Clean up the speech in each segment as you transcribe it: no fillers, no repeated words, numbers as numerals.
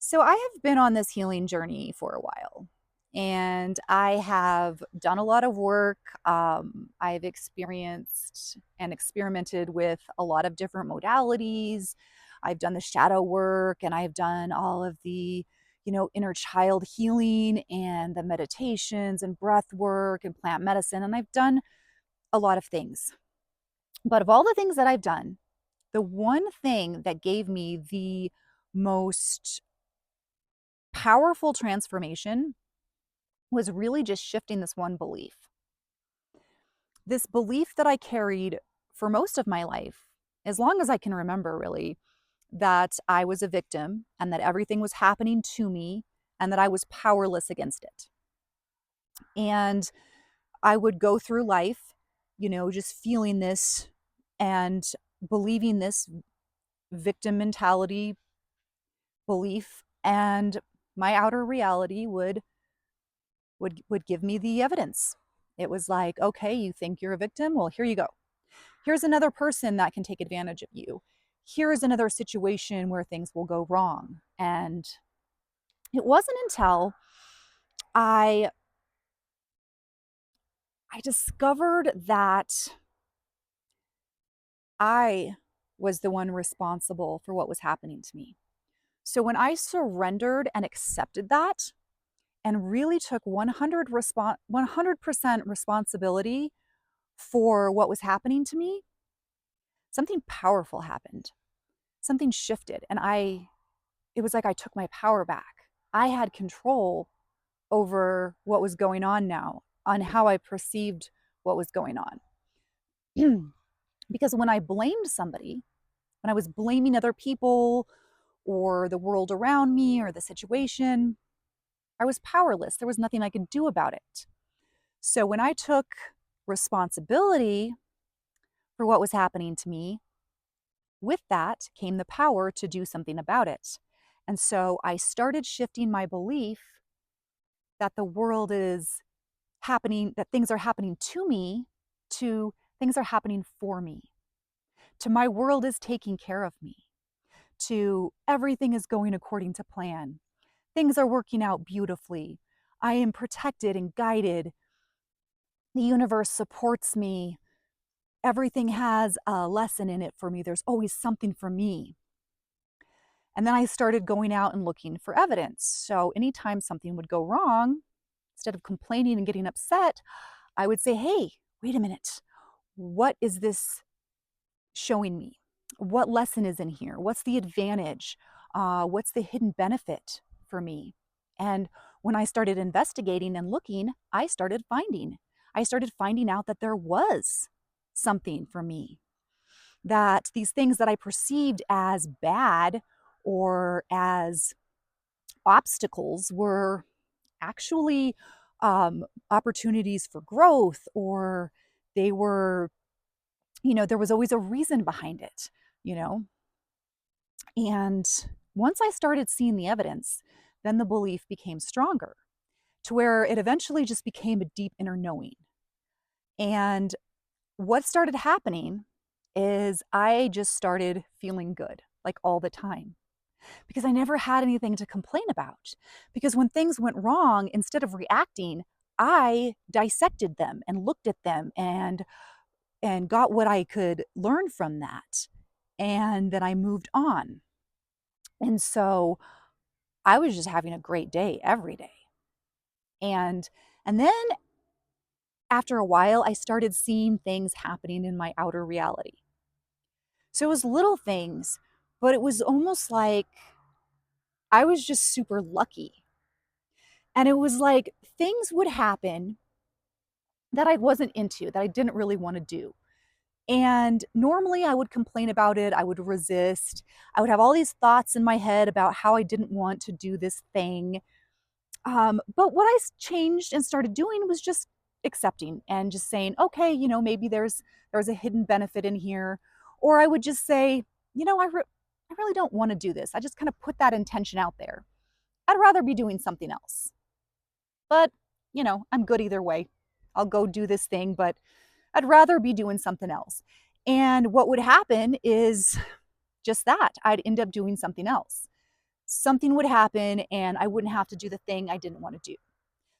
So I have been on this healing journey for a while, and I have done a lot of work. I've experienced and experimented with a lot of different modalities. I've done the shadow work, and I've done all of the, inner child healing and the meditations and breath work and plant medicine. And I've done a lot of things. But of all the things that I've done, the one thing that gave me the most powerful transformation was really just shifting this one belief. This belief that I carried for most of my life, as long as I can remember, really, that I was a victim and that everything was happening to me and that I was powerless against it. And I would go through life, just feeling this and believing this victim mentality belief, and my outer reality would give me the evidence. It was like, okay, you think you're a victim? Well, here you go. Here's another person that can take advantage of you. Here's another situation where things will go wrong. And it wasn't until I I discovered that I was the one responsible for what was happening to me. So when I surrendered and accepted that and really took 100% responsibility for what was happening to me, something powerful happened. Something shifted, and it was like I took my power back. I had control over what was going on now, on how I perceived what was going on. Because when I blamed somebody, when I was blaming other people or the world around me or the situation, I was powerless. There was nothing I could do about it. So when I took responsibility for what was happening to me, with that came the power to do something about it. And so I started shifting my belief that the world is happening, that things are happening to me, to things are happening for me, to my world is taking care of me, to everything is going according to plan. Things are working out beautifully. I am protected and guided. The universe supports me. Everything has a lesson in it for me. There's always something for me. And then I started going out and looking for evidence. So anytime something would go wrong, instead of complaining and getting upset, I would say, hey, wait a minute. What is this showing me? What lesson is in here? What's the advantage? What's the hidden benefit for me? And when I started investigating and looking, I started finding out that there was something for me, that these things that I perceived as bad or as obstacles were actually opportunities for growth, or they were, there was always a reason behind it, you know? And once I started seeing the evidence, then the belief became stronger to where it eventually just became a deep inner knowing. And what started happening is I just started feeling good, like all the time, because I never had anything to complain about. Because when things went wrong, instead of reacting, I dissected them and looked at them and got what I could learn from that. And then I moved on. And so I was just having a great day every day. And and then after a while I started seeing things happening in my outer reality. So it was little things, but it was almost like I was just super lucky. And it was like things would happen that I wasn't into, that I didn't really want to do. And normally I would complain about it, I would resist. I would have all these thoughts in my head about how I didn't want to do this thing. But what changed and started doing was just accepting and just saying, okay, maybe there's a hidden benefit in here. Or I would just say, I really don't want to do this. I just kind of put that intention out there. I'd rather be doing something else. But, I'm good either way. I'll go do this thing, but I'd rather be doing something else. And what would happen is just that I'd end up doing something else. something would happen and I wouldn't have to do the thing I didn't want to do.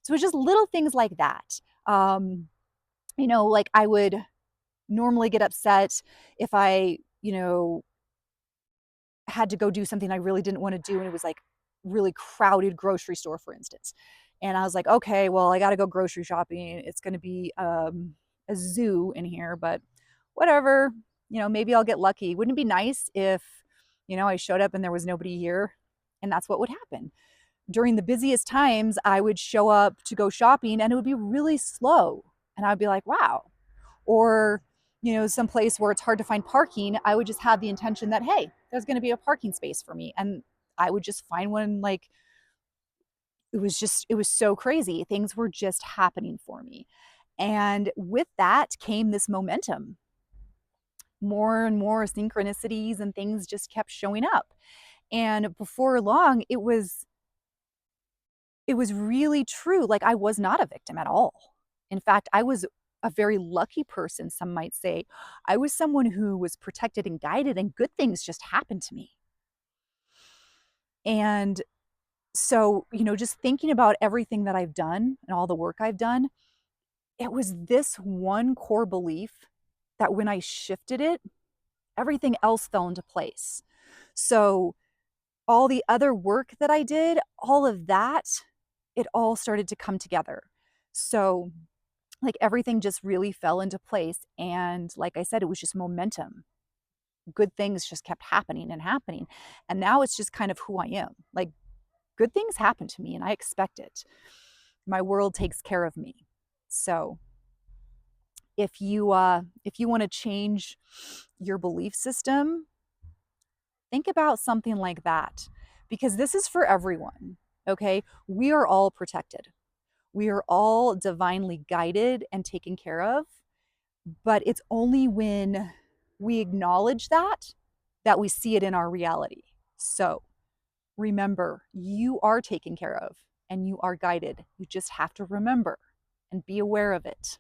So it's just little things like that. Um, like I would normally get upset if I, had to go do something I really didn't want to do and it was like really crowded grocery store, for instance. And I was like, okay, well, I got to go grocery shopping. It's going to be a zoo in here, but whatever. Maybe I'll get lucky. Wouldn't it be nice if, I showed up and there was nobody here? And that's what would happen. During the busiest times, I would show up to go shopping and it would be really slow. And I'd be like, wow. Or, some place where it's hard to find parking, I would just have the intention that, hey, there's going to be a parking space for me. And I would just find one. Like, it was so crazy. Things were just happening for me. And with that came this momentum. More and more synchronicities and things just kept showing up. And before long, it was really true. Like, I was not a victim at all. In fact, I was a very lucky person, some might say. I was someone who was protected and guided, and good things just happened to me. And so, just thinking about everything that I've done and all the work I've done, it was this one core belief that when I shifted it, everything else fell into place. So, all the other work that I did, all of that, it all started to come together. So, like, everything just really fell into place. And like I said, it was just momentum. Good things just kept happening and happening. And now it's just kind of who I am. Like, good things happen to me and I expect it. My world takes care of me. So, if you want to change your belief system, think about something like that, because this is for everyone. Okay? We are all protected. We are all divinely guided and taken care of, but it's only when we acknowledge that we see it in our reality. So, remember, you are taken care of and you are guided. You just have to remember and be aware of it.